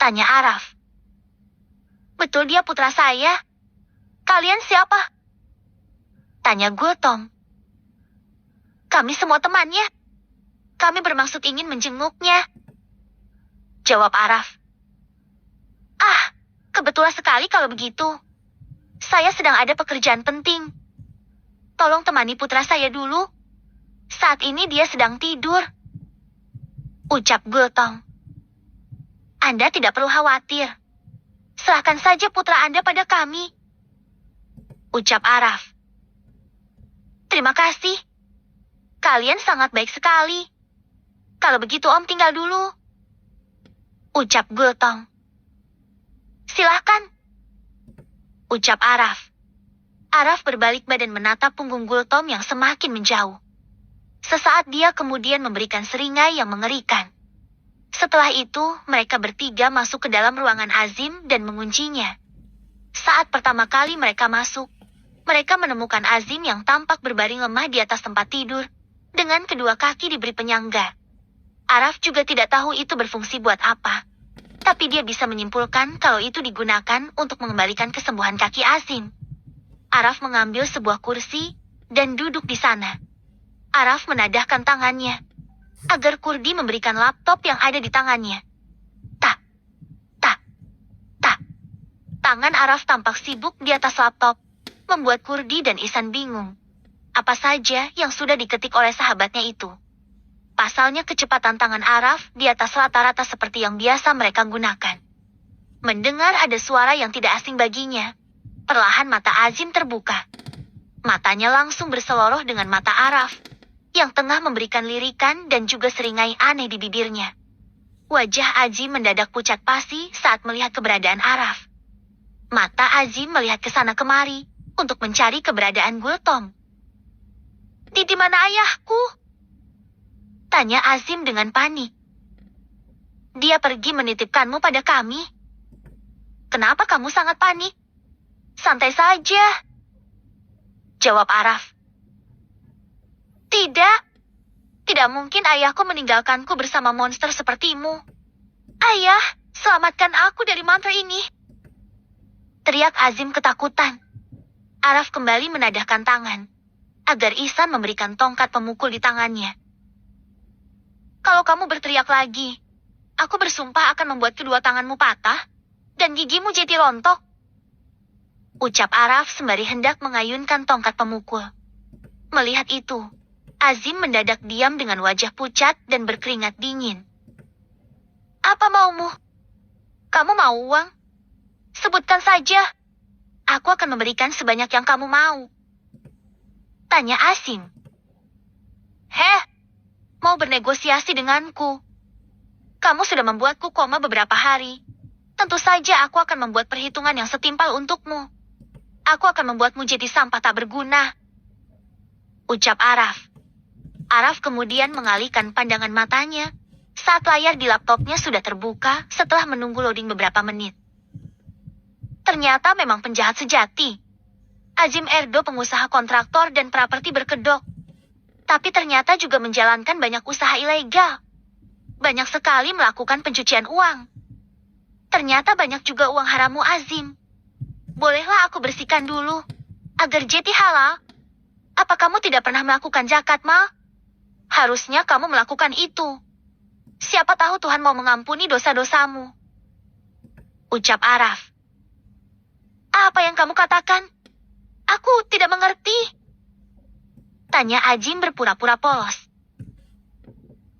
Tanya Araf. Betul, dia putra saya. Kalian siapa? Tanya Gultom. Kami semua temannya. Kami bermaksud ingin menjenguknya. Jawab Araf. Ah, kebetulan sekali kalau begitu. Saya sedang ada pekerjaan penting. Tolong temani putra saya dulu. Saat ini dia sedang tidur. Ucap Gultom. Anda tidak perlu khawatir. Serahkan saja putra Anda pada kami. Ucap Araf. Terima kasih. Kalian sangat baik sekali. Kalau begitu Om tinggal dulu. Ucap Gultom. Silahkan. Ucap Araf. Araf berbalik badan menatap punggung Gultom yang semakin menjauh. Sesaat dia kemudian memberikan seringai yang mengerikan. Setelah itu, mereka bertiga masuk ke dalam ruangan Azim dan menguncinya. Saat pertama kali mereka masuk, mereka menemukan Azim yang tampak berbaring lemah di atas tempat tidur, dengan kedua kaki diberi penyangga. Araf juga tidak tahu itu berfungsi buat apa. Tapi dia bisa menyimpulkan kalau itu digunakan untuk mengembalikan kesembuhan kaki Azim. Araf mengambil sebuah kursi dan duduk di sana. Araf menadahkan tangannya agar Kurdi memberikan laptop yang ada di tangannya. Tak, tak, tak. Tangan Araf tampak sibuk di atas laptop, membuat Kurdi dan Ihsan bingung. Apa saja yang sudah diketik oleh sahabatnya itu. Pasalnya kecepatan tangan Araf di atas rata-rata seperti yang biasa mereka gunakan. Mendengar ada suara yang tidak asing baginya, perlahan mata Azim terbuka. Matanya langsung berseloroh dengan mata Araf, yang tengah memberikan lirikan dan juga seringai aneh di bibirnya. Wajah Azim mendadak pucat pasi saat melihat keberadaan Araf. Mata Azim melihat ke sana kemari untuk mencari keberadaan Gultom. Di mana ayahku? Tanya Azim dengan panik. Dia pergi menitipkanmu pada kami. Kenapa kamu sangat panik? Santai saja. Jawab Araf. Tidak mungkin ayahku meninggalkanku bersama monster sepertimu. Ayah, selamatkan aku dari mantra ini. Teriak Azim ketakutan. Araf kembali menadahkan tangan, agar Ihsan memberikan tongkat pemukul di tangannya. Kalau kamu berteriak lagi, aku bersumpah akan membuat kedua tanganmu patah, dan gigimu jadi rontok. Ucap Araf sembari hendak mengayunkan tongkat pemukul. Melihat itu, Azim mendadak diam dengan wajah pucat dan berkeringat dingin. Apa maumu? Kamu mau uang? Sebutkan saja. Aku akan memberikan sebanyak yang kamu mau. Tanya Azim. Mau bernegosiasi denganku? Kamu sudah membuatku koma beberapa hari. Tentu saja aku akan membuat perhitungan yang setimpal untukmu. Aku akan membuatmu jadi sampah tak berguna. Ucap Araf. Araf kemudian mengalihkan pandangan matanya saat layar di laptopnya sudah terbuka setelah menunggu loading beberapa menit. Ternyata memang penjahat sejati. Azim Erdo pengusaha kontraktor dan properti berkedok. Tapi ternyata juga menjalankan banyak usaha ilegal. Banyak sekali melakukan pencucian uang. Ternyata banyak juga uang harammu Azim. Bolehlah aku bersihkan dulu, agar jadi halal. Apa kamu tidak pernah melakukan zakat, Mal? Harusnya kamu melakukan itu. Siapa tahu Tuhan mau mengampuni dosa-dosamu. Ucap Araf. Apa yang kamu katakan? Aku tidak mengerti. Tanya Azim berpura-pura polos.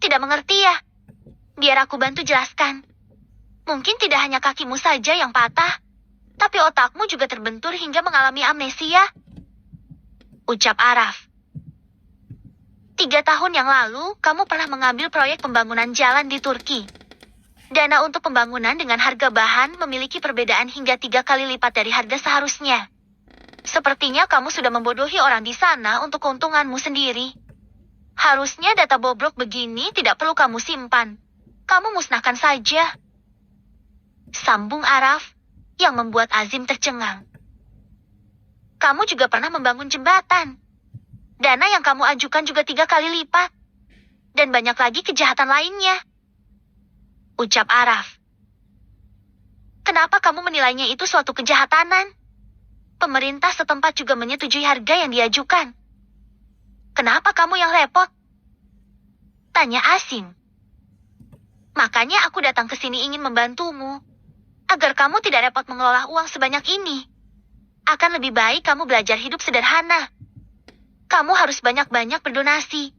Tidak mengerti ya? Biar aku bantu jelaskan. Mungkin tidak hanya kakimu saja yang patah, tapi otakmu juga terbentur hingga mengalami amnesia. Ucap Araf. 3 tahun yang lalu, kamu pernah mengambil proyek pembangunan jalan di Turki. Dana untuk pembangunan dengan harga bahan memiliki perbedaan hingga 3 kali lipat dari harga seharusnya. Sepertinya kamu sudah membodohi orang di sana untuk keuntunganmu sendiri. Harusnya data bobrok begini tidak perlu kamu simpan. Kamu musnahkan saja. Sambung Araf, yang membuat Azim tercengang. Kamu juga pernah membangun jembatan. Dana yang kamu ajukan juga 3 kali lipat. dan banyak lagi kejahatan lainnya. Ucap Araf. Kenapa kamu menilainya itu suatu kejahatanan? Pemerintah setempat juga menyetujui harga yang diajukan. Kenapa kamu yang repot? Tanya Azim. Makanya aku datang ke sini ingin membantumu, agar kamu tidak repot mengelola uang sebanyak ini. Akan lebih baik kamu belajar hidup sederhana. Kamu harus banyak-banyak berdonasi.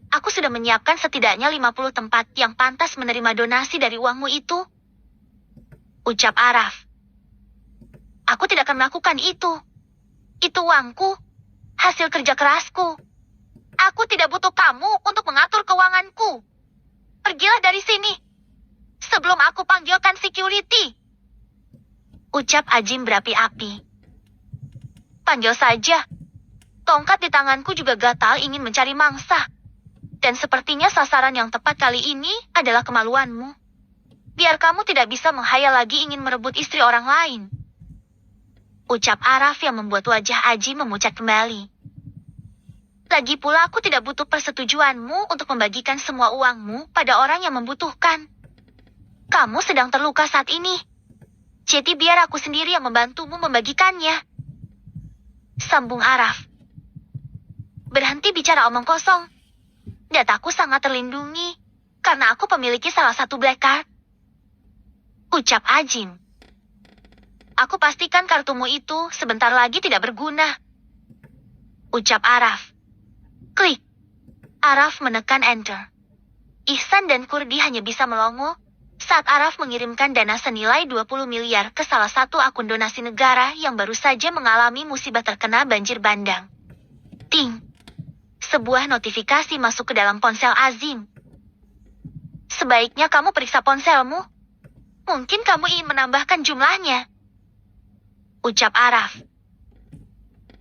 Aku sudah menyiapkan setidaknya 50 tempat yang pantas menerima donasi dari uangmu itu. Ucap Araf. Aku tidak akan melakukan itu. Itu uangku, hasil kerja kerasku. Aku tidak butuh kamu untuk mengatur keuanganku. Pergilah dari sini, sebelum aku panggilkan security. Ucap Azim berapi-api. Panggil saja. Tongkat di tanganku juga gatal ingin mencari mangsa. Dan sepertinya sasaran yang tepat kali ini adalah kemaluanmu. Biar kamu tidak bisa menghayal lagi ingin merebut istri orang lain. Ucap Araf yang membuat wajah Azim memucat kembali. Lagi pula aku tidak butuh persetujuanmu untuk membagikan semua uangmu pada orang yang membutuhkan. Kamu sedang terluka saat ini. Jadi biar aku sendiri yang membantumu membagikannya. Sambung Araf. Berhenti bicara omong kosong. Dataku sangat terlindungi, karena aku memiliki salah satu black card. Ucap Azim. Aku pastikan kartumu itu sebentar lagi tidak berguna. Ucap Araf. Klik. Araf menekan enter. Ihsan dan Kurdi hanya bisa melongo saat Araf mengirimkan dana senilai 20 miliar ke salah satu akun donasi negara yang baru saja mengalami musibah terkena banjir bandang. Ting. Sebuah notifikasi masuk ke dalam ponsel Azim. Sebaiknya kamu periksa ponselmu. Mungkin kamu ingin menambahkan jumlahnya. Ucap Araf.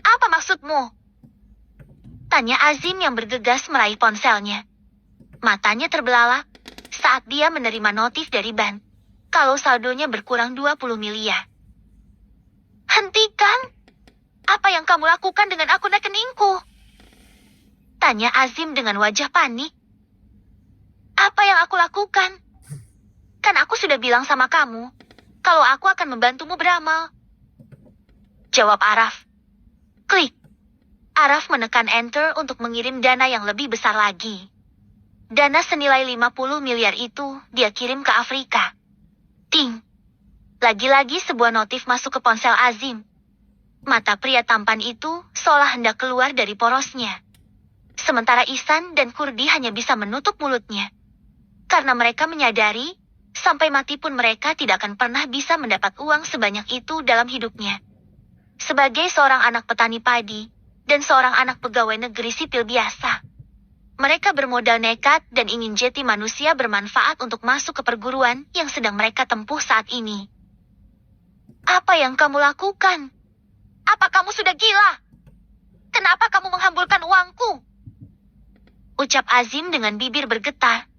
Apa maksudmu? Tanya Azim yang bergegas meraih ponselnya. Matanya terbelalak saat dia menerima notif dari bank kalau saldonya berkurang 20 miliar. Hentikan! Apa yang kamu lakukan dengan akun rekeningku? Tanya Azim dengan wajah panik. Apa yang aku lakukan? Kan aku sudah bilang sama kamu, kalau aku akan membantumu beramal. Jawab Araf. Klik. Araf menekan enter untuk mengirim dana yang lebih besar lagi. Dana senilai 50 miliar itu dia kirim ke Afrika. Ting. Lagi-lagi sebuah notif masuk ke ponsel Azim. Mata pria tampan itu seolah hendak keluar dari porosnya. Sementara Ihsan dan Kurdi hanya bisa menutup mulutnya. Karena mereka menyadari, sampai mati pun mereka tidak akan pernah bisa mendapat uang sebanyak itu dalam hidupnya. Sebagai seorang anak petani padi, dan seorang anak pegawai negeri sipil biasa, mereka bermodal nekat dan ingin jati manusia bermanfaat untuk masuk ke perguruan yang sedang mereka tempuh saat ini. Apa yang kamu lakukan? Apa kamu sudah gila? Kenapa kamu menghamburkan uangku? Ucap Azim dengan bibir bergetar.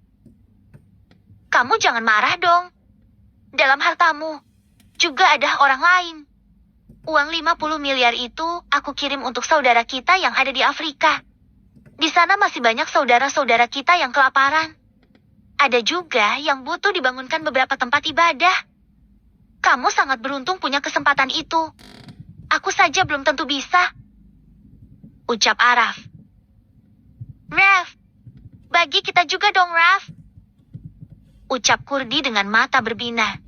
Kamu jangan marah dong. Dalam hartamu juga ada orang lain. Uang 50 miliar itu aku kirim untuk saudara kita yang ada di Afrika. Di sana masih banyak saudara-saudara kita yang kelaparan. Ada juga yang butuh dibangunkan beberapa tempat ibadah. Kamu sangat beruntung punya kesempatan itu. Aku saja belum tentu bisa. Ucap Araf. Raf, bagi kita juga dong, Raf. Ucap Kurdi dengan mata berbinar.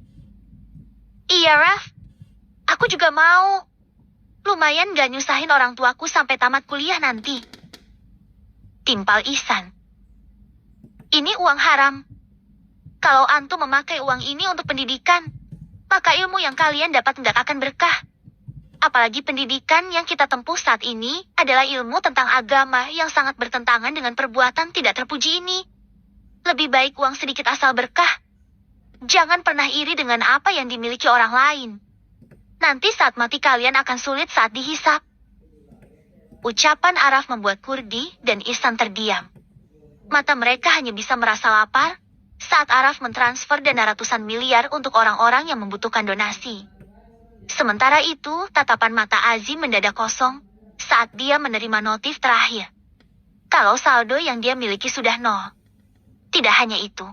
Iya, Raf. Aku juga mau. Lumayan gak nyusahin orang tuaku sampai tamat kuliah nanti. Timpal Ihsan. Ini uang haram. Kalau antum memakai uang ini untuk pendidikan, maka ilmu yang kalian dapat tidak akan berkah. Apalagi pendidikan yang kita tempuh saat ini adalah ilmu tentang agama yang sangat bertentangan dengan perbuatan tidak terpuji ini. Lebih baik uang sedikit asal berkah. Jangan pernah iri dengan apa yang dimiliki orang lain. Nanti saat mati kalian akan sulit saat dihisap. Ucapan Araf membuat Kurdi dan Ihsan terdiam. Mata mereka hanya bisa merasa lapar saat Araf mentransfer dana ratusan miliar untuk orang-orang yang membutuhkan donasi. Sementara itu, tatapan mata Azim mendadak kosong saat dia menerima notif terakhir. Kalau saldo yang dia miliki sudah nol. Tidak hanya itu,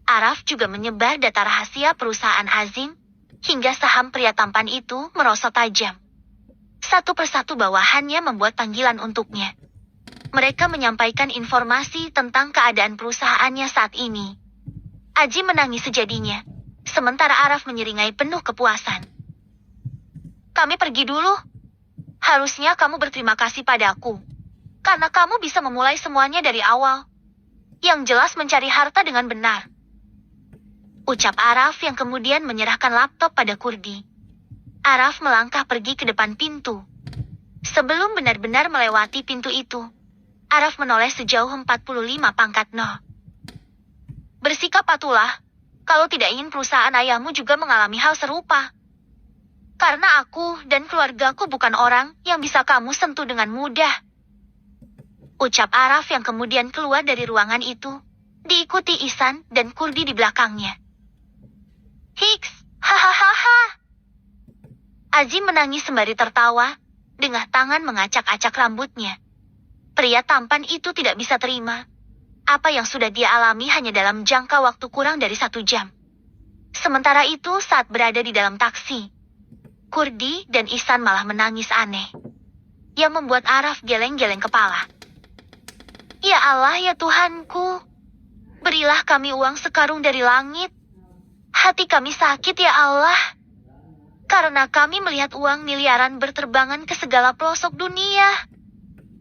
Araf juga menyebar data rahasia perusahaan Azim, hingga saham pria tampan itu merosot tajam. Satu persatu bawahannya membuat panggilan untuknya. Mereka menyampaikan informasi tentang keadaan perusahaannya saat ini. Aji menangis sejadinya, sementara Araf menyeringai penuh kepuasan. Kami pergi dulu. Harusnya kamu berterima kasih padaku, karena kamu bisa memulai semuanya dari awal. Yang jelas mencari harta dengan benar. Ucap Araf yang kemudian menyerahkan laptop pada Kurdi. Araf melangkah pergi ke depan pintu. Sebelum benar-benar melewati pintu itu, Araf menoleh sejauh 45 pangkat Noh. Bersikap patulah, kalau tidak ingin perusahaan ayahmu juga mengalami hal serupa. Karena aku dan keluargaku bukan orang yang bisa kamu sentuh dengan mudah. Ucap Araf yang kemudian keluar dari ruangan itu, diikuti Ihsan dan Kurdi di belakangnya. Hiks, hahaha. Azim menangis sembari tertawa, dengan tangan mengacak-acak rambutnya. Pria tampan itu tidak bisa terima. Apa yang sudah dia alami hanya dalam jangka waktu kurang dari 1 jam. Sementara itu saat berada di dalam taksi, Kurdi dan Ihsan malah menangis aneh. Yang membuat Araf geleng-geleng kepala. Ya Allah, ya Tuhanku. Berilah kami uang sekarung dari langit. Hati kami sakit ya Allah. Karena kami melihat uang miliaran berterbangan ke segala pelosok dunia.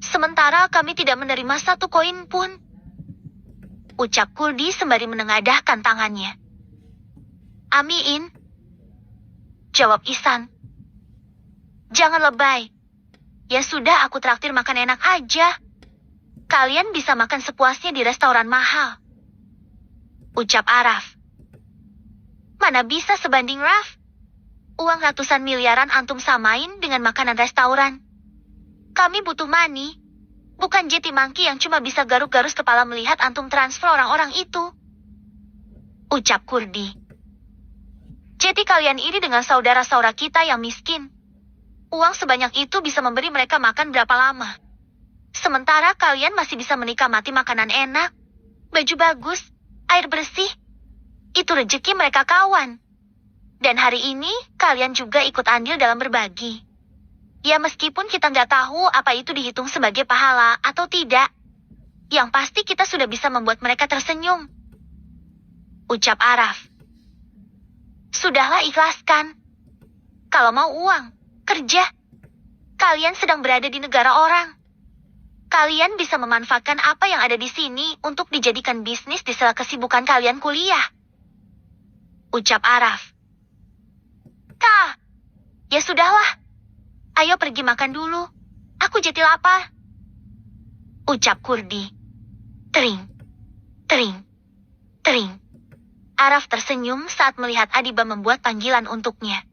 Sementara kami tidak menerima 1 koin pun. Ucap Kurdi sembari menengadahkan tangannya. Amiin. Jawab Ihsan. Jangan lebay. Ya sudah, aku traktir makan enak aja. Kalian bisa makan sepuasnya di restoran mahal. Ucap Araf. Mana bisa sebanding Raf? Uang ratusan miliaran antum samain dengan makanan restoran. Kami butuh money. Bukan Jetty Monkey yang cuma bisa garuk-garus kepala melihat antum transfer orang-orang itu. Ucap Kurdi. Jetty kalian iri dengan saudara-saudara kita yang miskin. Uang sebanyak itu bisa memberi mereka makan berapa lama. Sementara kalian masih bisa menikmati makanan enak, baju bagus, air bersih. Itu rezeki mereka kawan. Dan hari ini kalian juga ikut andil dalam berbagi. Ya meskipun kita nggak tahu apa itu dihitung sebagai pahala atau tidak. Yang pasti kita sudah bisa membuat mereka tersenyum. Ucap Araf. Sudahlah, ikhlaskan. Kalau mau uang, kerja. Kalian sedang berada di negara orang. Kalian bisa memanfaatkan apa yang ada di sini untuk dijadikan bisnis di sela kesibukan kalian kuliah. Ucap Araf. Kak, ya sudahlah. Ayo pergi makan dulu. Aku jadi lapar. Ucap Kurdi. Tering, tering, tering. Araf tersenyum saat melihat Adiba membuat panggilan untuknya.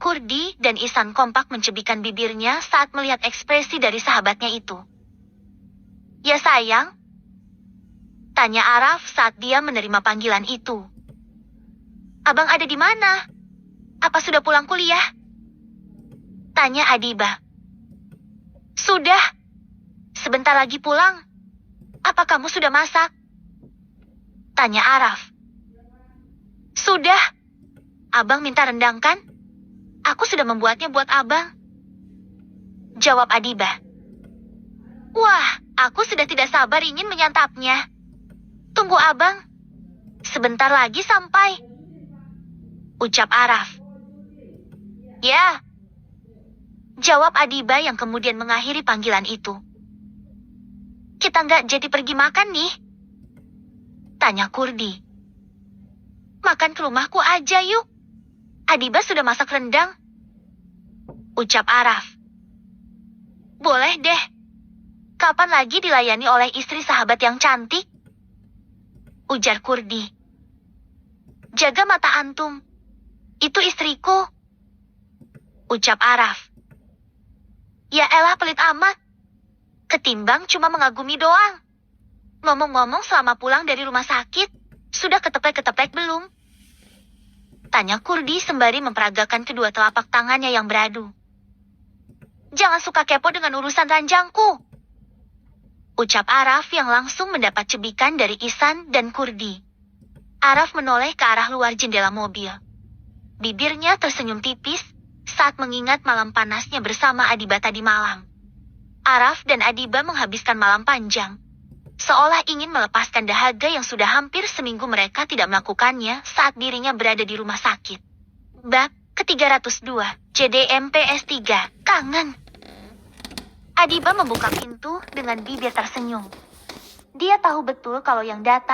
Kurdi dan Ihsan kompak mencebikan bibirnya saat melihat ekspresi dari sahabatnya itu. Ya sayang? Tanya Araf saat dia menerima panggilan itu. Abang ada di mana? Apa sudah pulang kuliah? Tanya Adiba. Sudah. Sebentar lagi pulang. Apa kamu sudah masak? Tanya Araf. Sudah. Abang minta rendang kan? Aku sudah membuatnya buat abang. Jawab Adiba. Wah, aku sudah tidak sabar ingin menyantapnya. Tunggu abang. Sebentar lagi sampai. Ucap Araf. Ya. Jawab Adiba yang kemudian mengakhiri panggilan itu. Kita nggak jadi pergi makan nih? Tanya Kurdi. Makan ke rumahku aja yuk. Adiba sudah masak rendang. Ucap Araf. Boleh deh. Kapan lagi dilayani oleh istri sahabat yang cantik? Ujar Kurdi. Jaga mata antum. Itu istriku. Ucap Araf. Ya elah pelit amat. Ketimbang cuma mengagumi doang. Ngomong-ngomong selama pulang dari rumah sakit, sudah keteplek-keteplek belum? Tanya Kurdi sembari memperagakan kedua telapak tangannya yang beradu. Jangan suka kepo dengan urusan ranjangku. ucap Araf yang langsung mendapat cebikan dari Ihsan dan Kurdi. Araf menoleh ke arah luar jendela mobil. Bibirnya tersenyum tipis saat mengingat malam panasnya bersama Adiba tadi malam. Araf dan Adiba menghabiskan malam panjang, seolah ingin melepaskan dahaga yang sudah hampir seminggu mereka tidak melakukannya saat dirinya berada di rumah sakit. Bab ke-302, JDMPS 3, kangen. Adiba membuka pintu dengan bibir tersenyum. Dia tahu betul kalau yang datang